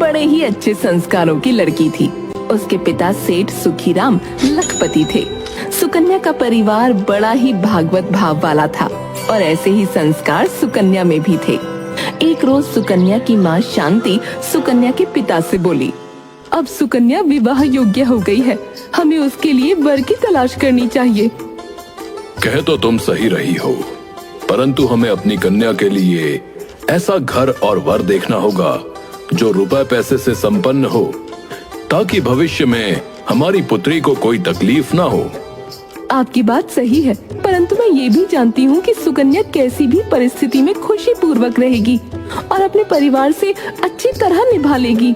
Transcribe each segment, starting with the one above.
बड़े ही अच्छे संस्कारों की लड़की थी। उसके पिता सेठ सुखीराम लखपति थे। सुकन्या का परिवार बड़ा ही भागवत भाव वाला था और ऐसे ही संस्कार सुकन्या में भी थे। एक रोज सुकन्या की माँ शांति सुकन्या के पिता से बोली, अब सुकन्या विवाह योग्य हो गई है, हमें उसके लिए वर की तलाश करनी चाहिए। कह तो तुम सही रही हो, परंतु हमें अपनी कन्या के लिए ऐसा घर और वर देखना होगा जो रुपए पैसे से संपन्न हो, ताकि भविष्य में हमारी पुत्री को कोई तकलीफ ना हो। आपकी बात सही है, परंतु मैं ये भी जानती हूँ कि सुकन्या कैसी भी परिस्थिति में खुशी पूर्वक रहेगी और अपने परिवार से अच्छी तरह निभा लेगी।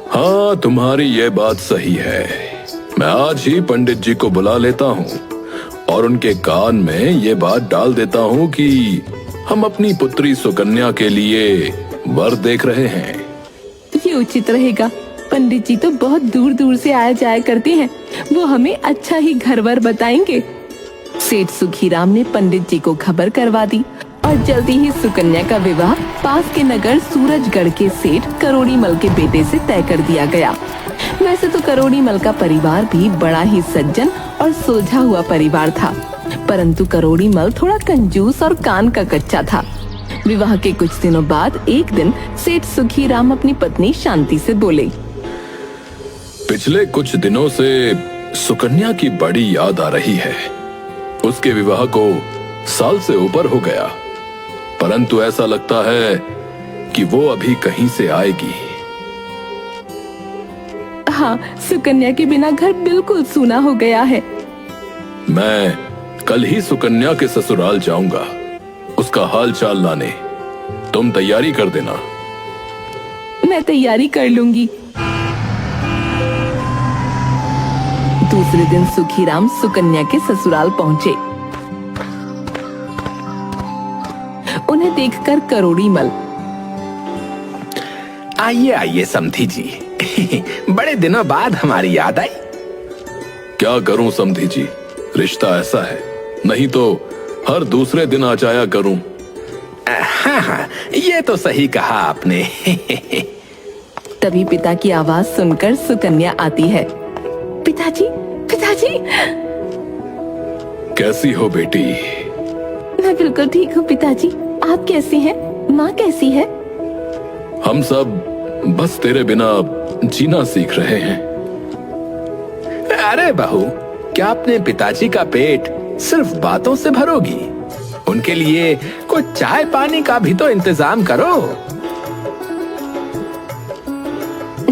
हाँ, तुम्हारी ये बात सही है। मैं आज ही पंडित जी को बुला लेता हूँ और उनके कान में ये बात डाल देता हूँ कि हम अपनी पुत्री सुकन्या के लिए वर देख रहे हैं। ये उचित रहेगा। पंडित जी तो बहुत दूर दूर से आया जाया करते हैं, वो हमें अच्छा ही घर वर बताएंगे। सेठ सुखीराम ने पंडित जी को खबर करवा दी और जल्दी ही सुकन्या का विवाह पास के नगर सूरजगढ़ के सेठ करोड़ीमल के बेटे से तय कर दिया गया। वैसे तो करोड़ीमल का परिवार भी बड़ा ही सज्जन और सुलझा हुआ परिवार था, परंतु करोड़ीमल थोड़ा कंजूस और कान का कच्चा था। विवाह के कुछ दिनों बाद एक दिन सेठ सुखीराम अपनी पत्नी शांति से बोले, पिछले कुछ दिनों से सुकन्या की बड़ी याद आ रही है। उसके विवाह को साल से ऊपर हो गया, परंतु ऐसा लगता है कि वो अभी कहीं से आएगी। हाँ, सुकन्या के बिना घर बिल्कुल सूना हो गया है। मैं कल ही सुकन्या के ससुराल जाऊंगा उसका हाल चाल लाने। तुम तैयारी कर देना। मैं तैयारी कर लूंगी। दूसरे दिन सुखीराम सुकन्या के ससुराल पहुंचे। उन्हें देखकर करोड़ीमल, आइए आइए समधी जी, बड़े दिनों बाद हमारी याद आई। क्या करूं समधी जी, रिश्ता ऐसा है, नहीं तो हर दूसरे दिन आ जाया करूं। हाँ हाँ, ये तो सही कहा आपने। तभी पिता की आवाज सुनकर सुकन्या आती है। पिताजी, पिताजी। कैसी हो बेटी? मैं बिल्कुल ठीक हूँ पिताजी, आप कैसे हैं? माँ कैसी है? हम सब बस तेरे बिना जीना सीख रहे हैं। अरे बहू, क्या अपने पिताजी का पेट सिर्फ बातों से भरोगी? उनके लिए कुछ चाय पानी का भी तो इंतजाम करो।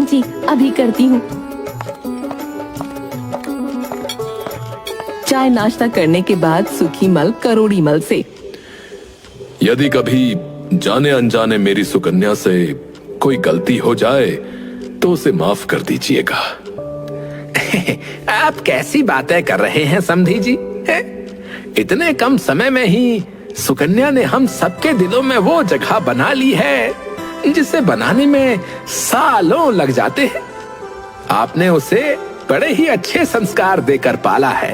जी, अभी करती हूँ। चाय नाश्ता करने के बाद सुखीमल करोड़ीमल से, यदि कभी जाने अनजाने मेरी सुकन्या से कोई गलती हो जाए तो उसे माफ कर दीजिएगा। आप कैसी बातें कर रहे हैं समधी जी? इतने कम समय में ही सुकन्या ने हम सबके दिलों में वो जगह बना ली है जिसे बनाने में सालों लग जाते हैं। आपने उसे बड़े ही अच्छे संस्कार देकर पाला है।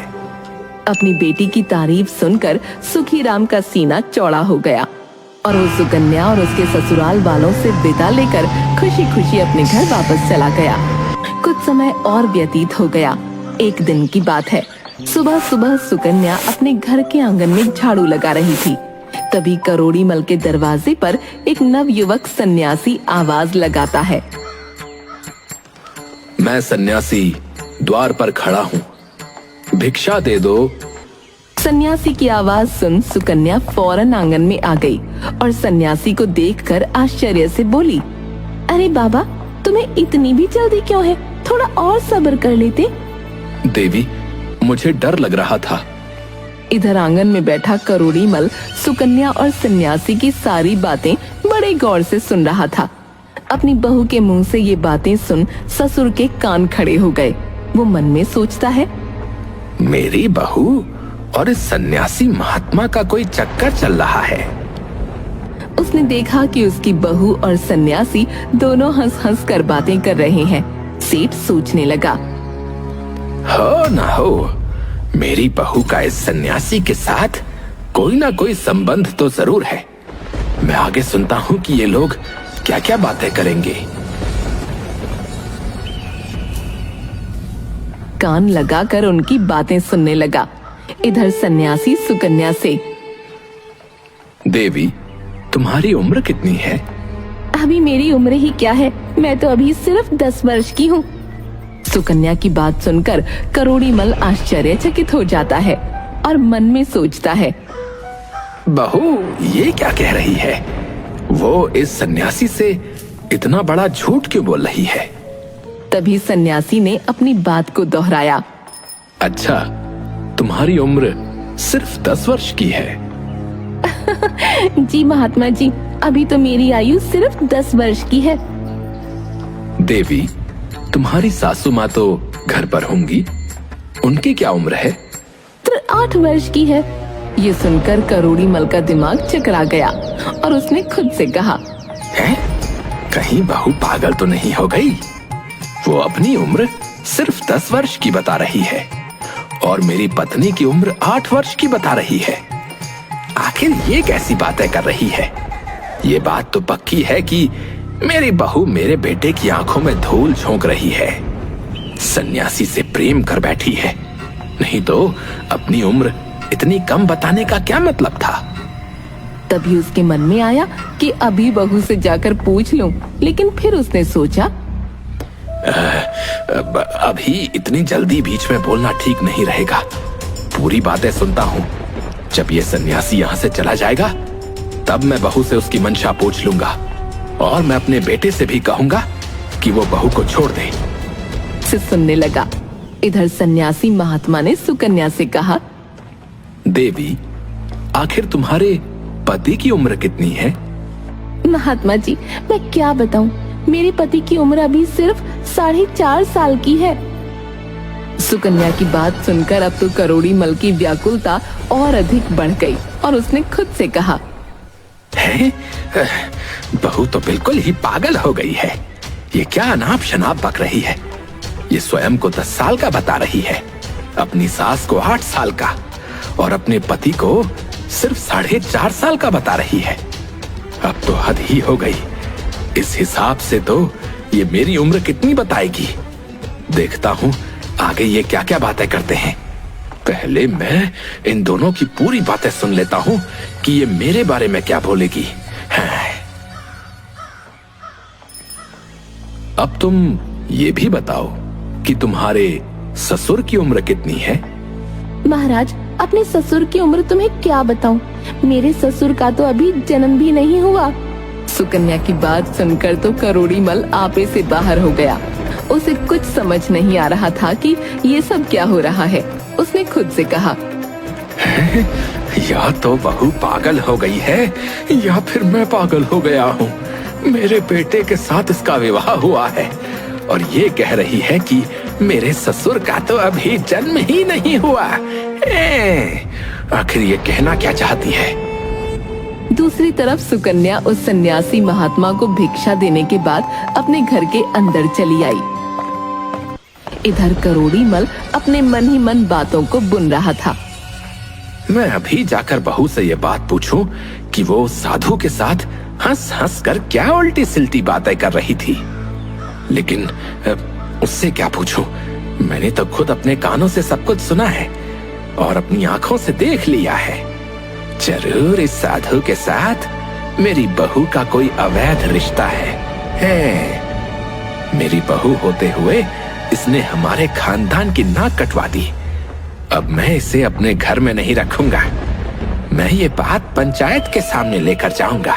अपनी बेटी की तारीफ सुनकर सुखीराम का सीना चौड़ा हो गया और वो सुकन्या और उसके ससुराल वालों से विदा लेकर खुशी खुशी अपने घर वापस चला गया। कुछ समय और व्यतीत हो गया। एक दिन की बात है, सुबह सुबह सुकन्या अपने घर के आंगन में झाड़ू लगा रही थी। तभी करोड़ीमल के दरवाजे पर एक नवयुवक सन्यासी आवाज लगाता है, मैं सन्यासी द्वार पर खड़ा हूँ, भिक्षा दे दो। सन्यासी की आवाज सुन सुकन्या फौरन आंगन में आ गई और सन्यासी को देखकर आश्चर्य से बोली, अरे बाबा, तुम्हें इतनी भी जल्दी क्यों है? थोड़ा और सब्र कर लेते। देवी, मुझे डर लग रहा था। इधर आंगन में बैठा करोड़ीमल सुकन्या और सन्यासी की सारी बातें बड़े गौर से सुन रहा था। अपनी बहू के मुंह से ये बातें सुन ससुर के कान खड़े हो गए। वो मन में सोचता है, मेरी बहू और इस सन्यासी महात्मा का कोई चक्कर चल रहा है। उसने देखा कि उसकी बहू और सन्यासी दोनों हंस हंस कर बातें कर रहे हैं। सेठ सोचने लगा, हो ना हो, मेरी बहू का इस सन्यासी के साथ कोई ना कोई संबंध तो जरूर है। मैं आगे सुनता हूँ कि ये लोग क्या क्या बातें करेंगे। कान लगाकर उनकी बातें सुनने लगा। इधर सन्यासी सुकन्या से, देवी, तुम्हारी उम्र कितनी है? अभी मेरी उम्र ही क्या है, मैं तो अभी सिर्फ 10 वर्ष की हूँ। सुकन्या की बात सुनकर करोड़ीमल आश्चर्यचकित हो जाता है और मन में सोचता है, बहू ये क्या कह रही है? वो इस सन्यासी से इतना बड़ा झूठ क्यों बोल रही है? तभी सन्यासी ने अपनी बात को दोहराया। अच्छा, तुम्हारी उम्र सिर्फ 10 वर्ष की है? जी महात्मा जी, अभी तो मेरी आयु सिर्फ 10 वर्ष की है। देवी, तुम्हारी सासू माँ तो घर पर होंगी, उनकी क्या उम्र है? 8 वर्ष की है। ये सुनकर करोड़ीमल का दिमाग चकरा गया और उसने खुद से कहा, है? कहीं बहू पागल तो नहीं हो गई? वो अपनी उम्र सिर्फ 10 वर्ष की बता रही है और मेरी पत्नी की उम्र 8 वर्ष की बता रही है। आखिर ये कैसी बातें कर रही है? ये बात तो पक्की है कि मेरी बहू मेरे बेटे की आंखों में धूल झोंक रही है, सन्यासी से प्रेम कर बैठी है। नहीं तो अपनी उम्र इतनी कम बताने का क्या मतलब था? तभी उसके मन में आया कि अभी बहू से जाकर पूछ लूं, लेकिन फिर उसने सोचा, अभी इतनी जल्दी बीच में बोलना ठीक नहीं रहेगा। पूरी बातें सुनता हूँ। जब ये सन्यासी यहाँ से चला जाएगा तब मैं बहू से उसकी मंशा पूछ लूंगा और मैं अपने बेटे से भी कहूंगा कि वो बहू को छोड़ दे। से सुनने लगा। इधर सन्यासी महात्मा ने सुकन्या से कहा, देवी, आखिर तुम्हारे पति की उम्र कितनी है? महात्मा जी, मैं क्या बताऊं, मेरे पति की उम्र अभी सिर्फ 4.5 साल की है। सुकन्या की बात सुनकर अब तो करोड़ीमल की व्याकुलता और अधिक बढ़ गई और उसने खुद से कहा, है? बहू तो बिल्कुल ही पागल हो गई है। ये क्या अनाप शनाप बक रही है? ये स्वयं को 10 साल का बता रही है, अपनी सास को 8 साल का और अपने पति को सिर्फ 4.5 साल का बता रही है। अब तो हद ही हो गई। इस हिसाब से तो ये मेरी उम्र कितनी बताएगी। देखता हूँ आगे ये क्या क्या बातें करते हैं। पहले मैं इन दोनों की पूरी बातें सुन लेता हूँ कि ये मेरे बारे में क्या बोलेगी। अब तुम ये भी बताओ कि तुम्हारे ससुर की उम्र कितनी है? महाराज, अपने ससुर की उम्र तुम्हें क्या बताऊं? मेरे ससुर का तो अभी जन्म भी नहीं हुआ। सुकन्या की बात सुनकर तो करोड़ीमल आपे से बाहर हो गया। उसे कुछ समझ नहीं आ रहा था कि ये सब क्या हो रहा है। उसने खुद से कहा, या तो बहू पागल हो गई है या फिर मैं पागल हो गया हूँ। मेरे बेटे के साथ इसका विवाह हुआ है और ये कह रही है कि मेरे ससुर का तो अभी जन्म ही नहीं हुआ। आखिर ये कहना क्या चाहती है? दूसरी तरफ सुकन्या उस सन्यासी महात्मा को भिक्षा देने के बाद अपने घर के अंदर चली आई। इधर करोड़ीमल अपने मन ही मन बातों को बुन रहा था। मैं अभी जाकर बहू से ये बात पूछूं कि वो साधु के साथ हंस हंस कर क्या उल्टी सिल्टी बातें कर रही थी। लेकिन उससे क्या पूछूं? मैंने तो खुद अपने कानों से सब कुछ सुना है और अपनी आंखों से देख लिया है। जरूर इस साधु के साथ मेरी बहू का कोई अवैध रिश्ता है। मेरी बहू होते हुए इसने हमारे खानदान की नाक कटवा दी। अब मैं इसे अपने घर में नहीं रखूंगा। मैं ये बात पंचायत के सामने लेकर जाऊंगा।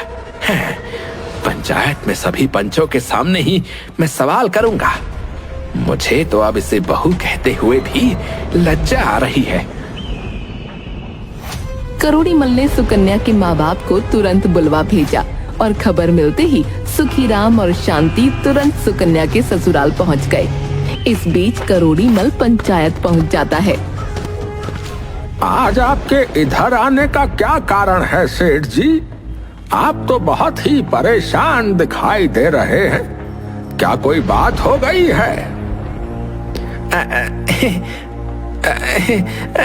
पंचायत में सभी पंचों के सामने ही मैं सवाल करूंगा। मुझे तो अब इसे बहू कहते हुए भी लज्जा आ रही है। करोड़ीमल ने सुकन्या के माँ बाप को तुरंत बुलवा भेजा और खबर मिलते ही सुखीराम और शांति तुरंत सुकन्या के ससुराल पहुँच गए। इस बीच करोड़ीमल पंचायत पहुँच जाता है। आज आपके इधर आने का क्या कारण है सेठ जी? आप तो बहुत ही परेशान दिखाई दे रहे हैं। क्या कोई बात हो गई है?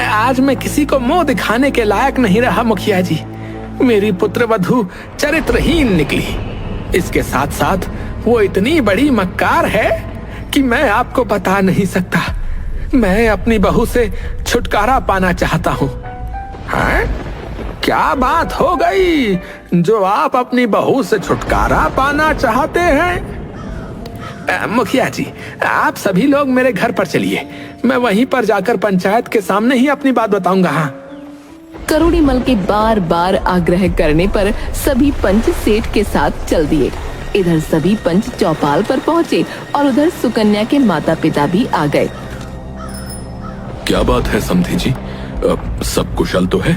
आज मैं किसी को मुंह दिखाने के लायक नहीं रहा मुखिया जी। मेरी पुत्रवधू चरित्रहीन निकली। इसके साथ साथ वो इतनी बड़ी मक्कार है कि मैं आपको बता नहीं सकता। मैं अपनी बहू से छुटकारा पाना चाहता हूँ। हाँ? क्या बात हो गई जो आप अपनी बहू से छुटकारा पाना चाहते हैं? मुखिया जी, आप सभी लोग मेरे घर पर चलिए, मैं वहीं पर जाकर पंचायत के सामने ही अपनी बात बताऊंगा। हाँ। करोड़ीमल के बार बार आग्रह करने पर सभी पंच सेठ के साथ चल दिए। इधर सभी पंच चौपाल पर पहुँचे और उधर सुकन्या के माता पिता भी आ गए। क्या बात है समधी जी, सब कुशल तो है?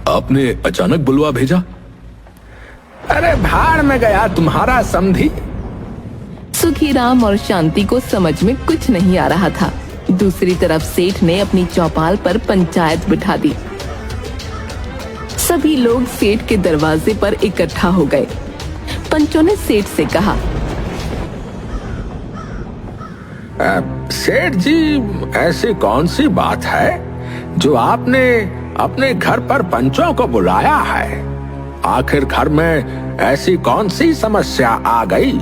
आपने अचानक बुलवा भेजा? अरे भाड़ में गया तुम्हारा समधी। सुखीराम और शांति को समझ में कुछ नहीं आ रहा था। दूसरी तरफ सेठ ने अपनी चौपाल पर पंचायत बिठा दी। सभी लोग सेठ के दरवाजे पर इकट्ठा हो गए। पंचों ने सेठ से कहा, सेठ जी, ऐसी कौन सी बात है जो आपने अपने घर पर पंचों को बुलाया है? आखिर घर में ऐसी कौन सी समस्या आ गई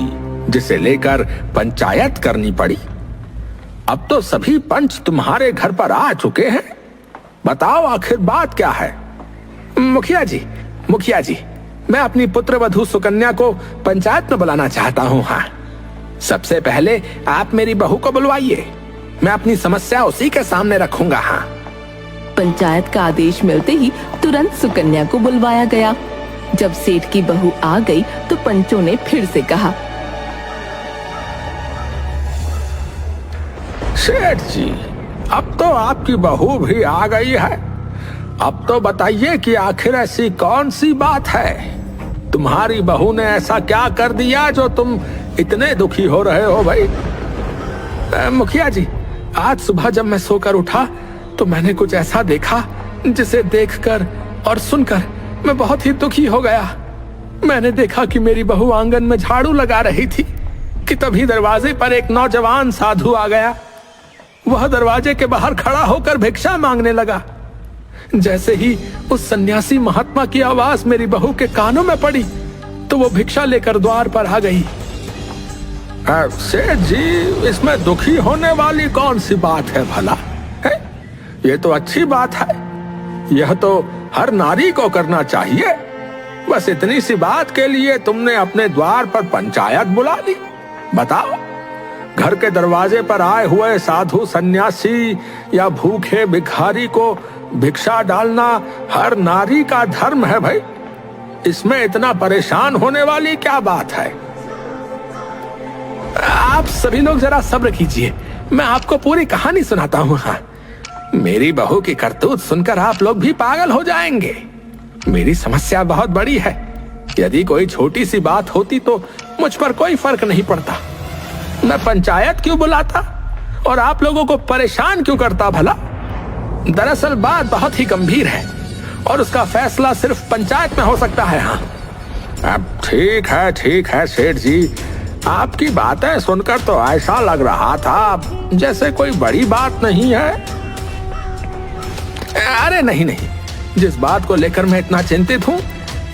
जिसे लेकर पंचायत करनी पड़ी? अब तो सभी पंच तुम्हारे घर पर आ चुके हैं, बताओ आखिर बात क्या है? मुखिया जी, मैं अपनी पुत्र वधू सुकन्या को पंचायत में बुलाना चाहता हूँ। हाँ, सबसे पहले आप मेरी बहू को बुलवाइए, मैं अपनी समस्या उसी के सामने रखूंगा। हाँ। पंचायत का आदेश मिलते ही तुरंत सुकन्या को बुलवाया गया। जब सेठ की बहू आ गई तो पंचों ने फिर से कहा, सेठ जी, अब तो आपकी बहू भी आ गई है। अब तो बताइए कि आखिर ऐसी कौन सी बात है? तुम्हारी बहू ने ऐसा क्या कर दिया जो तुम इतने दुखी हो रहे हो भाई? मुखिया जी, आज सुबह जब मैं सोकर उठा तो मैंने कुछ ऐसा देखा जिसे देखकर और सुनकर मैं बहुत ही दुखी हो गया। मैंने देखा कि मेरी बहू आंगन में झाड़ू लगा रही थी कि तभी दरवाजे पर एक नौजवान साधु आ गया। वह दरवाजे के बाहर खड़ा होकर भिक्षा मांगने लगा। जैसे ही उस सन्यासी महात्मा की आवाज मेरी बहू के कानों में पड़ी तो वो भिक्षा लेकर द्वार पर आ गई। सेठ जी, इसमें दुखी होने वाली कौन सी बात है भला? है? ये तो अच्छी बात है, यह तो हर नारी को करना चाहिए। बस इतनी सी बात के लिए तुमने अपने द्वार पर पंचायत बुला ली। बताओ, घर के दरवाजे पर आए हुए साधु सन्यासी या भूखे भिखारी को भिक्षा डालना हर नारी का धर्म है भाई। इसमें इतना परेशान होने वाली क्या बात है? आप सभी लोग जरा सब्र कीजिए, मैं आपको पूरी कहानी सुनाता हूँ। हाँ, मेरी बहू की करतूत सुनकर आप लोग भी पागल हो जाएंगे। मेरी समस्या बहुत बड़ी है। यदि कोई छोटी सी बात होती तो मुझ पर कोई फर्क नहीं पड़ता। मैं पंचायत क्यों बुलाता और आप लोगों को परेशान क्यों करता भला? दरअसल बात बहुत ही गंभीर है और उसका फैसला सिर्फ पंचायत में हो सकता है। हाँ, अब ठीक है सेठ जी, आपकी बातें सुनकर तो ऐसा लग रहा था जैसे कोई बड़ी बात नहीं है। अरे नहीं, जिस बात को लेकर मैं इतना चिंतित हूँ,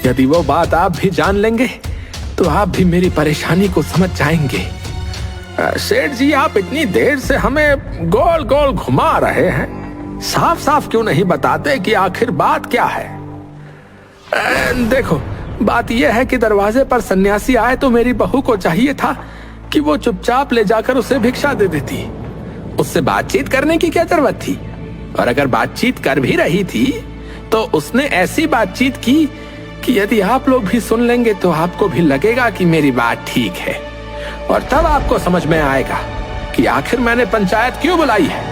यदि वो बात आप भी जान लेंगे तो आप भी मेरी परेशानी को समझ जाएंगे। सेठ जी, आप इतनी देर से हमें गोल गोल घुमा रहे हैं, साफ साफ क्यों नहीं बताते कि आखिर बात क्या है? देखो, बात यह है कि दरवाजे पर सन्यासी आए तो मेरी बहू को चाहिए था कि वो चुपचाप ले जाकर उसे भिक्षा दे देती। उससे बातचीत करने की क्या जरूरत थी? और अगर बातचीत कर भी रही थी तो उसने ऐसी बातचीत की कि यदि आप लोग भी सुन लेंगे तो आपको भी लगेगा कि मेरी बात ठीक है, और तब आपको समझ में आएगा कि आखिर मैंने पंचायत क्यों बुलाई है।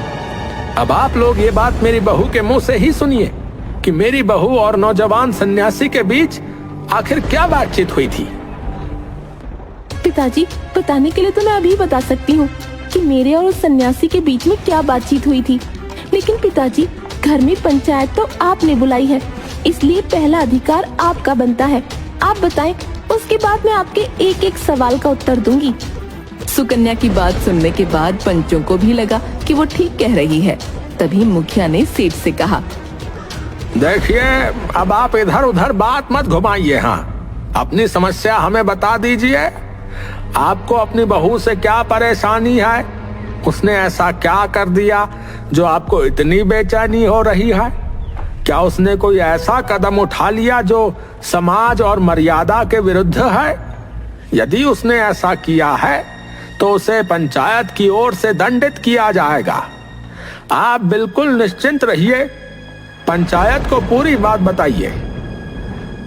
अब आप लोग ये बात मेरी बहू के मुंह से ही सुनिए कि मेरी बहू और नौजवान सन्यासी के बीच आखिर क्या बातचीत हुई थी। पिताजी, बताने के लिए तो मैं अभी बता सकती हूँ कि मेरे और उस सन्यासी के बीच में क्या बातचीत हुई थी, लेकिन पिताजी, घर में पंचायत तो आपने बुलाई है, इसलिए पहला अधिकार आपका बनता है। आप बताएं, उसके बाद मैं आपके एक एक सवाल का उत्तर दूंगी। सुकन्या की बात सुनने के बाद पंचों को भी लगा कि वो ठीक कह रही है। तभी मुखिया ने सेठ से कहा, देखिए, अब आप इधर उधर बात मत घुमाइए। हाँ, अपनी समस्या हमें बता दीजिए। आपको अपनी बहू से क्या परेशानी है? उसने ऐसा क्या कर दिया जो आपको इतनी बेचैनी हो रही है? क्या उसने कोई ऐसा कदम उठा लिया जो समाज और मर्यादा के विरुद्ध है? यदि उसने ऐसा किया है तो उसे पंचायत की ओर से दंडित किया जाएगा। आप बिल्कुल निश्चिंत रहिए, पंचायत को पूरी बात बताइए।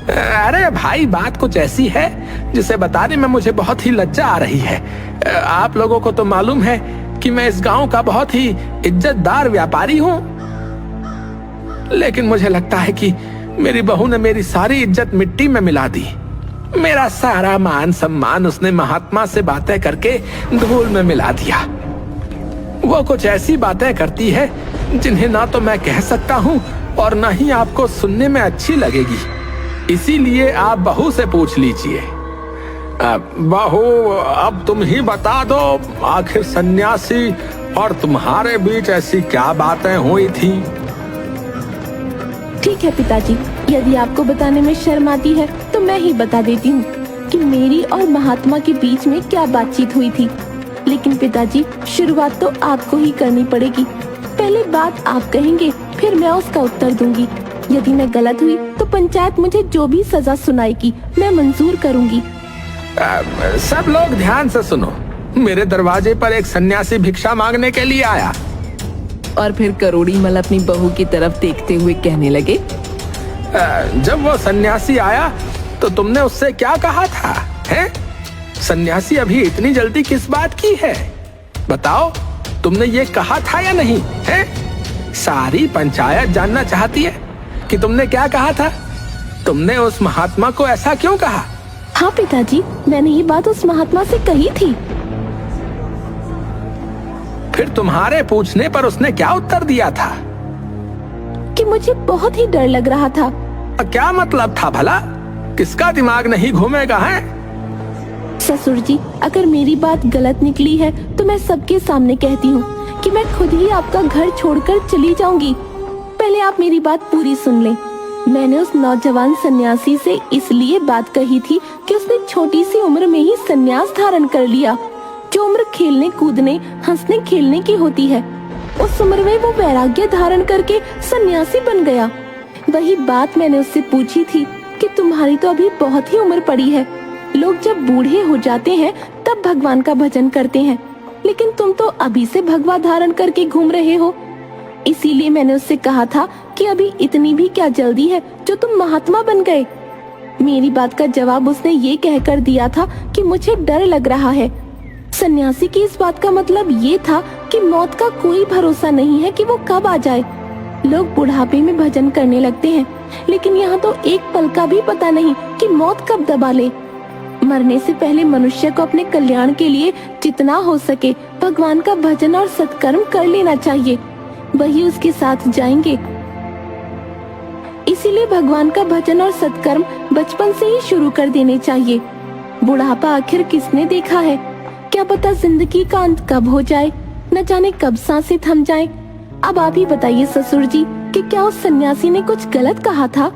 अरे भाई, बात कुछ ऐसी है जिसे बताने में मुझे बहुत ही लज्जा आ रही है। आप लोगों को तो मालूम है कि मैं इस गांव का बहुत ही इज्जतदार व्यापारी हूं, लेकिन मुझे लगता है कि मेरी बहू ने मेरी सारी इज्जत मिट्टी में मिला दी। मेरा सारा मान सम्मान उसने महात्मा से बातें करके धूल में मिला दिया। वो कुछ ऐसी बातें करती है जिन्हें ना तो मैं कह सकता हूं और ना ही आपको सुनने में अच्छी लगेगी। इसीलिए आप बहू से पूछ लीजिए। बहू, अब तुम ही बता दो, आखिर सन्यासी और तुम्हारे बीच ऐसी क्या बातें हुई थी? ठीक है पिताजी, यदि आपको बताने में शर्म आती है तो मैं ही बता देती हूँ कि मेरी और महात्मा के बीच में क्या बातचीत हुई थी। लेकिन पिताजी, शुरुआत तो आपको ही करनी पड़ेगी। पहले बात आप कहेंगे, फिर मैं उसका उत्तर दूंगी। यदि मैं गलत हुई तो पंचायत मुझे जो भी सजा सुनाएगी मैं मंजूर करूंगी। सब लोग ध्यान से सुनो। मेरे दरवाजे पर एक सन्यासी भिक्षा मांगने के लिए आया। और फिर करोड़ी मल अपनी बहू की तरफ देखते हुए कहने लगे, जब वो सन्यासी आया तो तुमने उससे क्या कहा था? हैं? सन्यासी अभी इतनी जल्दी किस बात की है? बताओ, तुमने ये कहा था या नहीं? हैं? सारी पंचायत जानना चाहती है कि तुमने क्या कहा था। तुमने उस महात्मा को ऐसा क्यों कहा? हाँ पिताजी, मैंने ये बात उस महात्मा से कही थी। फिर तुम्हारे पूछने पर उसने क्या उत्तर दिया था? कि मुझे बहुत ही डर लग रहा था। क्या मतलब था भला? किसका दिमाग नहीं घूमेगा? है ससुर जी, अगर मेरी बात गलत निकली है तो मैं सबके सामने कहती हूँ कि मैं खुद ही आपका घर छोड़कर चली जाऊंगी। पहले आप मेरी बात पूरी सुन लें। मैंने उस नौजवान सन्यासी से इसलिए बात कही थी कि उसने छोटी सी उम्र में ही सन्यास धारण कर लिया। जो उम्र खेलने कूदने हंसने खेलने की होती है, उस उम्र में वो वैराग्य धारण करके सन्यासी बन गया। वही बात मैंने उससे पूछी थी कि तुम्हारी तो अभी बहुत ही उम्र पड़ी है। लोग जब बूढ़े हो जाते हैं तब भगवान का भजन करते हैं, लेकिन तुम तो अभी से भगवा धारण करके घूम रहे हो। इसीलिए मैंने उससे कहा था कि अभी इतनी भी क्या जल्दी है जो तुम महात्मा बन गए। मेरी बात का जवाब उसने ये कहकर दिया था कि मुझे डर लग रहा है। सन्यासी की इस बात का मतलब ये था कि मौत का कोई भरोसा नहीं है कि वो कब आ जाए। लोग बुढ़ापे में भजन करने लगते हैं, लेकिन यहाँ तो एक पल का भी पता नहीं कि मौत कब दबा ले। मरने से पहले मनुष्य को अपने कल्याण के लिए जितना हो सके भगवान का भजन और सत्कर्म कर लेना चाहिए, वही उसके साथ जाएंगे। इसीलिए भगवान का भजन और सत्कर्म बचपन से ही शुरू कर देने चाहिए। बुढ़ापा आखिर किसने देखा है? क्या पता जिंदगी का अंत कब हो जाए, न जाने कब सांसें थम जाएं। अब आप ही बताइए ससुर जी कि क्या उस सन्यासी ने कुछ गलत कहा था?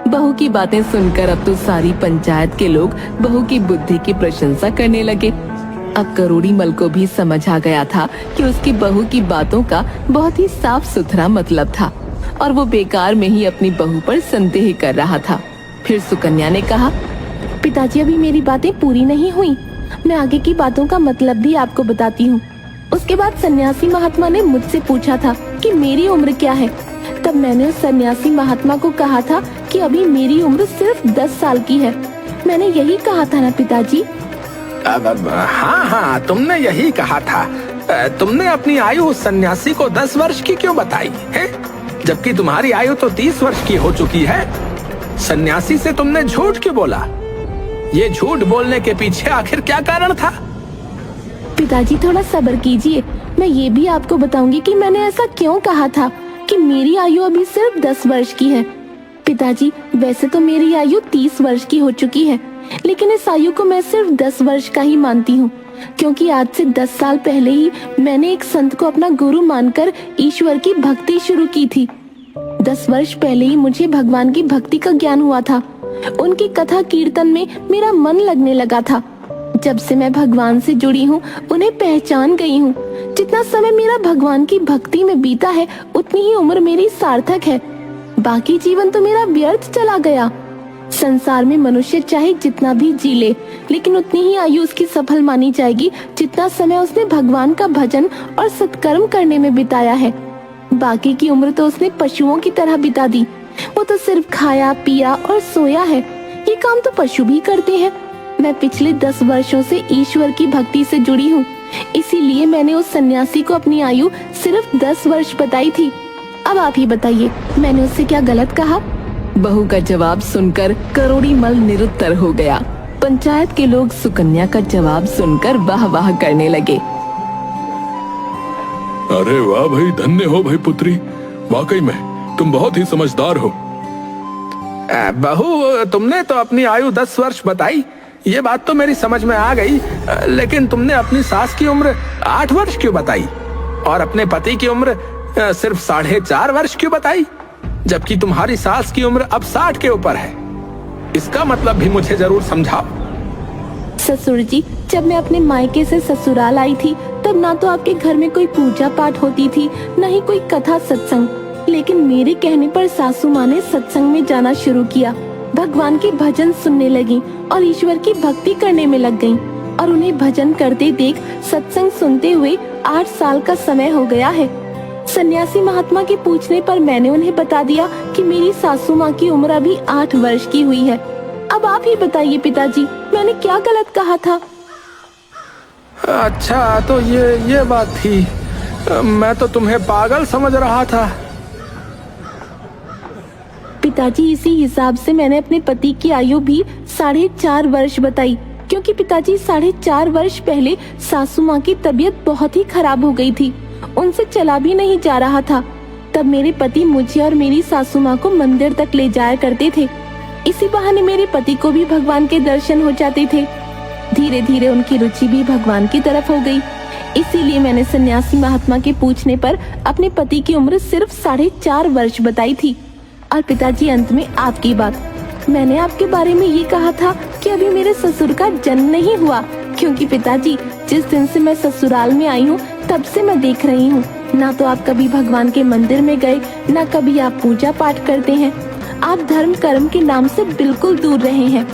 बहू की बातें सुनकर अब तो सारी पंचायत के लोग बहू की बुद्धि की प्रशंसा करने लगे। अब करोड़ी मल को भी समझ आ गया था कि उसकी बहू की बातों का बहुत ही साफ सुथरा मतलब था और वो बेकार में ही अपनी बहू पर संदेह कर रहा था। फिर सुकन्या ने कहा, पिताजी, अभी मेरी बातें पूरी नहीं हुई। मैं आगे की बातों का मतलब भी आपको बताती हूँ। उसके बाद सन्यासी महात्मा ने मुझसे पूछा था कि मेरी उम्र क्या है। तब मैंने उस सन्यासी महात्मा को कहा था कि अभी मेरी उम्र सिर्फ 10 साल की है। मैंने यही कहा था ना पिताजी? हाँ, तुमने यही कहा था। तुमने अपनी आयु उस सन्यासी को 10 वर्ष की क्यों बताई है, जबकि तुम्हारी आयु तो 30 वर्ष की हो चुकी है? सन्यासी से तुमने झूठ क्यों बोला? ये झूठ बोलने के पीछे आखिर क्या कारण था? पिताजी, थोड़ा सब्र कीजिए। मैं ये भी आपको बताऊंगी कि मैंने ऐसा क्यों कहा था कि मेरी आयु अभी सिर्फ 10 वर्ष की है। पिताजी, वैसे तो मेरी आयु 30 वर्ष की हो चुकी है, लेकिन इस आयु को मैं सिर्फ 10 वर्ष का ही मानती हूँ, क्योंकि आज से 10 साल पहले ही मैंने एक संत को अपना गुरु मानकर ईश्वर की भक्ति शुरू की थी। 10 वर्ष पहले ही मुझे भगवान की भक्ति का ज्ञान हुआ था उनकी कथा कीर्तन में मेरा मन लगने लगा था। जब से मैं भगवान से जुड़ी हूँ, उन्हें पहचान गई हूँ। जितना समय मेरा भगवान की भक्ति में बीता है, उतनी ही उम्र मेरी सार्थक है। बाकी जीवन तो मेरा व्यर्थ चला गया। संसार में मनुष्य चाहे जितना भी जी ले, लेकिन उतनी ही आयु उसकी सफल मानी जाएगी जितना समय उसने भगवान का भजन और सत्कर्म करने में बिताया है। बाकी की उम्र तो उसने पशुओं की तरह बिता दी। वो तो सिर्फ खाया पिया और सोया है। ये काम तो पशु भी करते हैं। मैं पिछले 10 वर्षों से ईश्वर की भक्ति से जुड़ी हूँ, इसीलिए मैंने उस सन्यासी को अपनी आयु सिर्फ 10 वर्ष बताई थी। अब आप ही बताइए, मैंने उससे क्या गलत कहा? बहू का जवाब सुनकर करोड़ी मल निरुत्तर हो गया। पंचायत के लोग सुकन्या का जवाब सुनकर वाह वाह करने लगे। अरे वाह भाई, धन्य हो भाई पुत्री, वाकई में तुम बहुत ही समझदार हो। बहू, तुमने तो अपनी आयु 10 वर्ष बताई, ये बात तो मेरी समझ में आ गई। लेकिन तुमने अपनी सास की उम्र 8 वर्ष क्यों बताई और अपने पति की उम्र सिर्फ 4.5 वर्ष क्यों बताई, जबकि तुम्हारी सास की उम्र अब 60 के ऊपर है? इसका मतलब भी मुझे जरूर समझाओ। ससुर जी, जब मैं अपने मायके से ससुराल आई थी, तब ना तो आपके घर में कोई पूजा पाठ होती थी, न ही कोई कथा सत्संग। लेकिन मेरे कहने पर सासू माँ ने सत्संग में जाना शुरू किया, भगवान के भजन सुनने लगी और ईश्वर की भक्ति करने में लग गईं। और उन्हें भजन करते देख सत्संग सुनते हुए 8 साल का समय हो गया है। सन्यासी महात्मा के पूछने पर मैंने उन्हें बता दिया कि मेरी सासू माँ की उम्र अभी 8 वर्ष की हुई है। अब आप ही बताइए पिताजी, मैंने क्या गलत कहा था? अच्छा, तो ये बात थी। मैं तो तुम्हें पागल समझ रहा था। पिताजी, इसी हिसाब से मैंने अपने पति की आयु भी 4.5 वर्ष बताई, क्योंकि पिताजी 4.5 वर्ष पहले सासू माँ की तबीयत बहुत ही खराब हो गई थी। उनसे चला भी नहीं जा रहा था। तब मेरे पति मुझे और मेरी सासू माँ को मंदिर तक ले जाया करते थे। इसी बहाने मेरे पति को भी भगवान के दर्शन हो जाते थे। धीरे धीरे उनकी रुचि भी भगवान की तरफ हो गई। इसीलिए मैंने सन्यासी महात्मा के पूछने पर अपने पति की उम्र सिर्फ 4.5 वर्ष बताई थी। और पिताजी, अंत में आपकी बात, मैंने आपके बारे में ये कहा था कि अभी मेरे ससुर का जन्म नहीं हुआ, क्योंकि पिताजी, जिस दिन से मैं ससुराल में आई हूँ तब से मैं देख रही हूँ, ना तो आप कभी भगवान के मंदिर में गए, ना कभी आप पूजा पाठ करते हैं। आप धर्म कर्म के नाम से बिल्कुल दूर रहे हैं।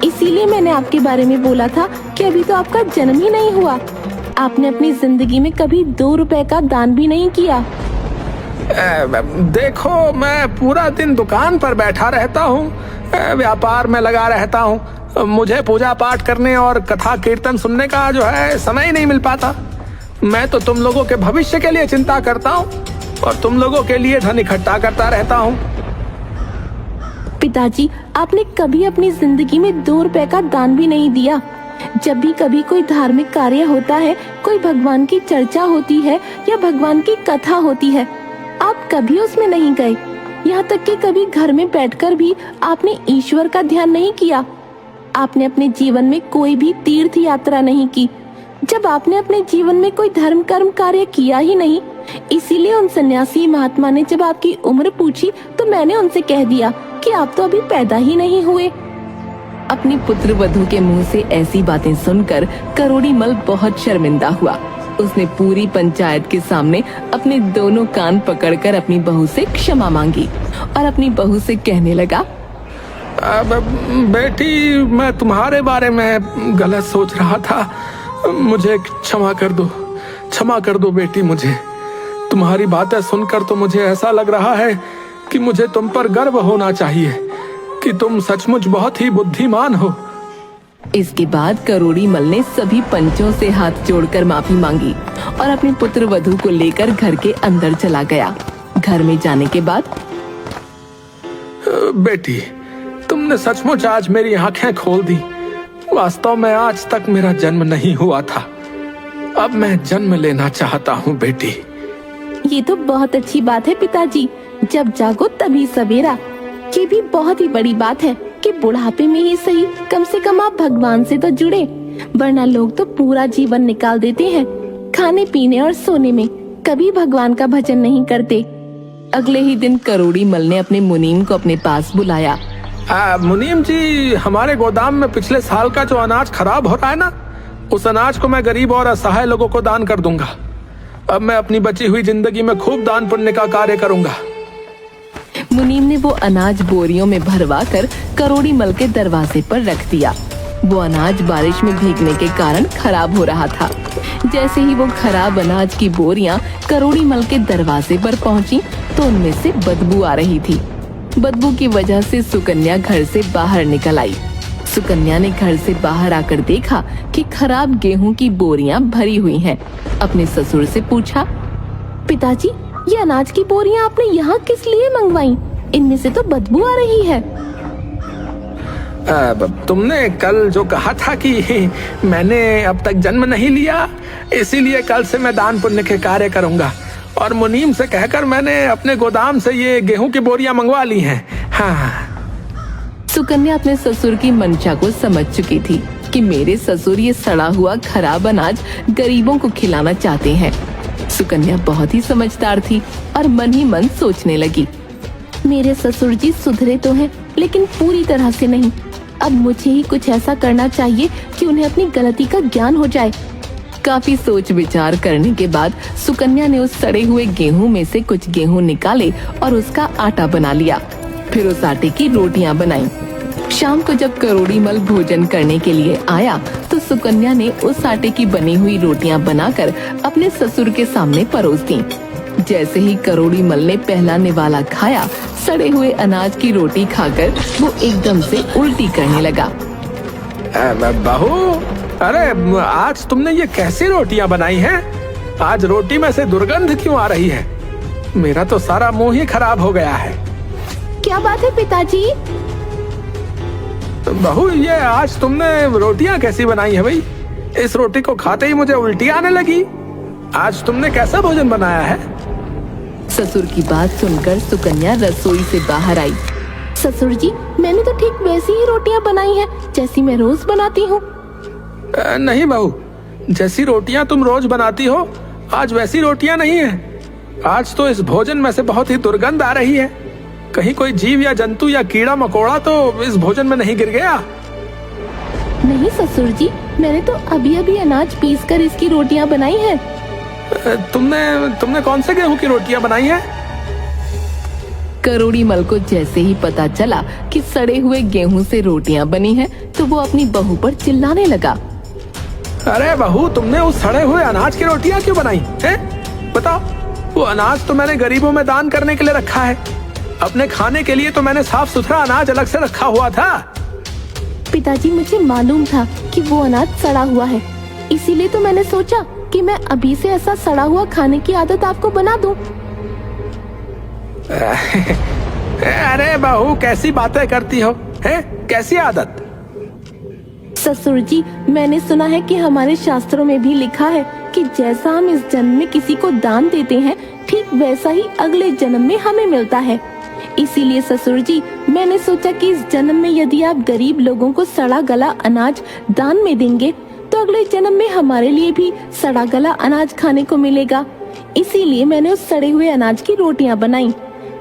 इसीलिए मैंने आपके बारे में बोला था कि अभी तो आपका जन्म ही नहीं हुआ। आपने अपनी जिंदगी में कभी 2 रुपए का दान भी नहीं किया। देखो, मैं पूरा दिन दुकान पर बैठा रहता हूँ, व्यापार में लगा रहता हूँ। मुझे पूजा पाठ करने और कथा कीर्तन सुनने का जो है समय ही नहीं मिल पाता। मैं तो तुम लोगों के भविष्य के लिए चिंता करता हूँ और तुम लोगों के लिए धन इकट्ठा करता रहता हूँ। पिताजी, आपने कभी अपनी जिंदगी में 2 रुपए का दान भी नहीं दिया। जब भी कभी कोई धार्मिक कार्य होता है, कोई भगवान की चर्चा होती है या भगवान की कथा होती है, आप कभी उसमें नहीं गए। यहाँ तक कि कभी घर में बैठकर भी आपने ईश्वर का ध्यान नहीं किया। आपने अपने जीवन में कोई भी तीर्थ यात्रा नहीं की। जब आपने अपने जीवन में कोई धर्म कर्म कार्य किया ही नहीं, इसीलिए उन सन्यासी महात्मा ने जब आपकी उम्र पूछी तो मैंने उनसे कह दिया कि आप तो अभी पैदा ही नहीं हुए। अपनी पुत्र वधू के मुंह से ऐसी बातें सुनकर करोड़ी मल बहुत शर्मिंदा हुआ। उसने पूरी पंचायत के सामने अपने दोनों कान पकड़कर अपनी बहू से क्षमा मांगी और अपनी बहू से कहने लगा, बेटी, मैं तुम्हारे बारे में गलत सोच रहा था। मुझे क्षमा कर दो बेटी। मुझे तुम्हारी बातें सुनकर तो मुझे ऐसा लग रहा है कि मुझे तुम पर गर्व होना चाहिए कि तुम सचमुच बहुत ही बुद्धिमान हो। इसके बाद करोड़ी मल ने सभी पंचों से हाथ जोड़कर माफी मांगी और अपने पुत्र वधू को लेकर घर के अंदर चला गया। घर में जाने के बाद, बेटी, तुमने सचमुच आज मेरी आंखें खोल दी। वास्तव में आज तक मेरा जन्म नहीं हुआ था। अब मैं जन्म लेना चाहता हूँ बेटी। ये तो बहुत अच्छी बात है पिताजी। जब जागो तभी सवेरा। ये भी बहुत ही बड़ी बात है कि बुढ़ापे में ही सही, कम से कम आप भगवान से तो जुड़े, वरना लोग तो पूरा जीवन निकाल देते हैं खाने पीने और सोने में, कभी भगवान का भजन नहीं करते। अगले ही दिन करोड़ी मल ने अपने मुनीम को अपने पास बुलाया। मुनीम जी, हमारे गोदाम में पिछले साल का जो अनाज खराब हो रहा है ना, उस अनाज को मैं गरीब और असहाय लोगों को दान कर दूंगा। अब मैं अपनी बची हुई जिंदगी में खूब दान पुण्य का कार्य करूंगा। मुनीम ने वो अनाज बोरियों में भरवा कर करोड़ी मल के दरवाजे पर रख दिया। वो अनाज बारिश में भीगने के कारण खराब हो रहा था। जैसे ही वो खराब अनाज की बोरियां करोड़ी मल के दरवाजे पर पहुंची तो उनमें से बदबू आ रही थी। बदबू की वजह से सुकन्या घर से बाहर निकल आई। सुकन्या ने घर से बाहर आकर देखा कि खराब गेहूं की बोरियां भरी हुई हैं। अपने ससुर से पूछा, पिताजी, ये अनाज की बोरियां आपने यहाँ किस लिए मंगवाई? इनमें से तो बदबू आ रही है। तुमने कल जो कहा था कि मैंने अब तक जन्म नहीं लिया, इसीलिए कल से मैं दान पुण्य के कार्य करूंगा, और मुनीम से कहकर मैंने अपने गोदाम से ये गेहूं की बोरियां मंगवा ली हैं। हाँ। सुकन्या अपने ससुर की मंशा को समझ चुकी थी कि मेरे ससुर ये सड़ा हुआ खराब अनाज गरीबों को खिलाना चाहते हैं। सुकन्या बहुत ही समझदार थी और मन ही मन सोचने लगी, मेरे ससुर जी सुधरे तो हैं, लेकिन पूरी तरह से नहीं। अब मुझे ही कुछ ऐसा करना चाहिए कि उन्हें अपनी गलती का ज्ञान हो जाए। काफी सोच विचार करने के बाद सुकन्या ने उस सड़े हुए गेहूं में से कुछ गेहूं निकाले और उसका आटा बना लिया। फिर उस आटे की रोटियां बनाई। शाम को जब करोड़ी मल भोजन करने के लिए आया तो सुकन्या ने उस आटे की बनी हुई रोटियां बनाकर अपने ससुर के सामने परोस दी। जैसे ही करोड़ी मल ने पहला निवाला खाया, सड़े हुए अनाज की रोटी खाकर वो एकदम से उल्टी करने लगा। बहू, अरे आज तुमने ये कैसी रोटियां बनाई हैं? आज रोटी में से दुर्गंध क्यों आ रही है? मेरा तो सारा मुंह ही खराब हो गया है। क्या बात है पिताजी? बहू, ये आज तुमने रोटियां कैसी बनाई है भाई? इस रोटी को खाते ही मुझे उल्टी आने लगी। आज तुमने कैसा भोजन बनाया है? ससुर की बात सुनकर सुकन्या रसोई से बाहर आई। ससुर जी, मैंने तो ठीक वैसी ही रोटियां बनाई हैं जैसी मैं रोज बनाती हूँ। नहीं बहू, जैसी रोटियां तुम रोज बनाती हो, आज वैसी रोटियां नहीं है। आज तो इस भोजन में से बहुत ही दुर्गंध आ रही है। कहीं कोई जीव या जंतु या कीड़ा मकोड़ा तो इस भोजन में नहीं गिर गया? नहीं ससुर जी, मैंने तो अभी अभी अनाज पीसकर इसकी रोटियां बनाई हैं। तुमने कौन से गेहूं की रोटियां बनाई हैं? करोड़ी मल को जैसे ही पता चला कि सड़े हुए गेहूं से रोटियां बनी हैं, तो वो अपनी बहू पर चिल्लाने लगा। अरे बहू, तुमने उस सड़े हुए अनाज की रोटियां क्यों बनाई हैं? बताओ, वो अनाज तो मैंने गरीबों में दान करने के लिए रखा है। अपने खाने के लिए तो मैंने साफ सुथरा अनाज अलग से रखा हुआ था। पिताजी, मुझे मालूम था कि वो अनाज सड़ा हुआ है, इसीलिए तो मैंने सोचा कि मैं अभी से ऐसा सड़ा हुआ खाने की आदत आपको बना दूं। अरे बहू, कैसी बातें करती हो? हैं? कैसी आदत? ससुर जी, मैंने सुना है कि हमारे शास्त्रों में भी लिखा है कि जैसा हम इस जन्म में किसी को दान देते हैं, ठीक वैसा ही अगले जन्म में हमें मिलता है। इसीलिए ससुर जी, मैंने सोचा कि इस जन्म में यदि आप गरीब लोगों को सड़ा गला अनाज दान में देंगे तो अगले जन्म में हमारे लिए भी सड़ा गला अनाज खाने को मिलेगा। इसीलिए मैंने उस सड़े हुए अनाज की रोटियां बनाई।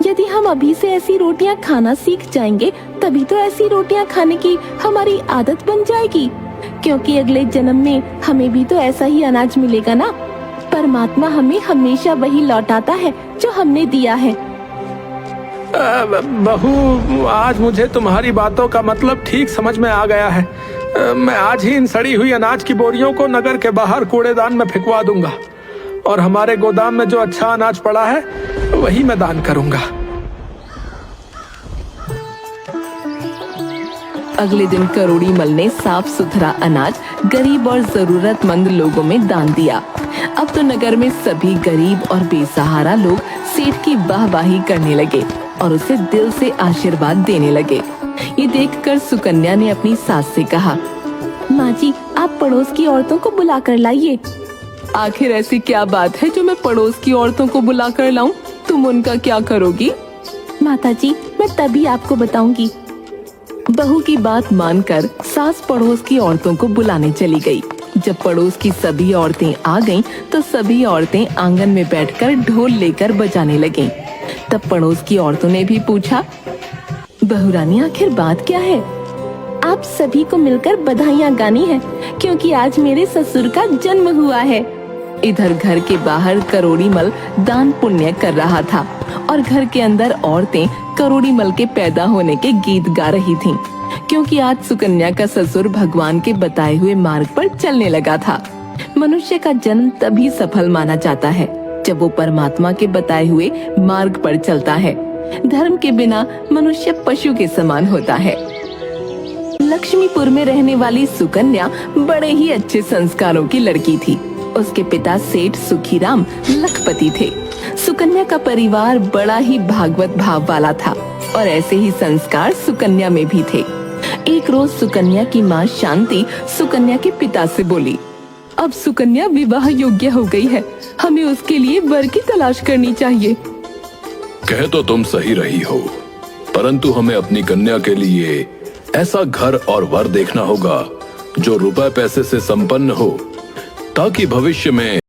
यदि हम अभी से ऐसी रोटियां खाना सीख जाएंगे, तभी तो ऐसी रोटियां खाने की हमारी आदत बन जाएगी, क्योंकि अगले जन्म में हमें भी तो ऐसा ही अनाज मिलेगा ना। परमात्मा हमें हमेशा वही लौटाता है जो हमने दिया है। बहू, आज मुझे तुम्हारी बातों का मतलब ठीक समझ में आ गया है। मैं आज ही इन सड़ी हुई अनाज की बोरियों को नगर के बाहर कूड़ेदान में फेंकवा दूंगा, और हमारे गोदाम में जो अच्छा अनाज पड़ा है वही मैं दान करूंगा। अगले दिन करोड़ी मल ने साफ सुथरा अनाज गरीब और जरूरतमंद लोगों में दान दिया। अब तो नगर में सभी गरीब और बेसहारा लोग सेठ की वाहवाही करने लगे और उसे दिल से आशीर्वाद देने लगे। ये देखकर सुकन्या ने अपनी सास से कहा, माँ जी, आप पड़ोस की औरतों को बुला कर लाइए। आखिर ऐसी क्या बात है जो मैं पड़ोस की औरतों को बुला कर लाऊं? तुम उनका क्या करोगी? माता जी, मैं तभी आपको बताऊंगी। बहू की बात मानकर सास पड़ोस की औरतों को बुलाने चली गई। जब पड़ोस की सभी औरतें आ गईं, तो सभी औरतें आंगन में बैठकर ढोल लेकर बजाने लगीं। तब पड़ोस की औरतों ने भी पूछा, बहुरानी आखिर बात क्या है? आप सभी को मिलकर बधाइयाँ गानी है क्योंकि आज मेरे ससुर का जन्म हुआ है। इधर घर के बाहर करोड़ीमल दान पुण्य कर रहा था और घर के अंदर औरतें करोड़ीमल के पैदा होने के गीत गा रही थीं, क्योंकि आज सुकन्या का ससुर भगवान के बताए हुए मार्ग पर चलने लगा था। मनुष्य का जन्म तभी सफल माना जाता है जब वो परमात्मा के बताए हुए मार्ग पर चलता है। धर्म के बिना मनुष्य पशु के समान होता है। लक्ष्मीपुर में रहने वाली सुकन्या बड़े ही अच्छे संस्कारों की लड़की थी। उसके पिता सेठ सुखीराम लखपति थे। सुकन्या का परिवार बड़ा ही भागवत भाव वाला था और ऐसे ही संस्कार सुकन्या में भी थे। एक रोज सुकन्या की माँ शांति सुकन्या के पिता से बोली, अब सुकन्या विवाह योग्य हो गई है, हमें उसके लिए वर की तलाश करनी चाहिए। कह तो तुम सही रही हो, परंतु हमें अपनी कन्या के लिए ऐसा घर और वर देखना होगा जो रुपए पैसे से संपन्न हो, ताकि भविष्य में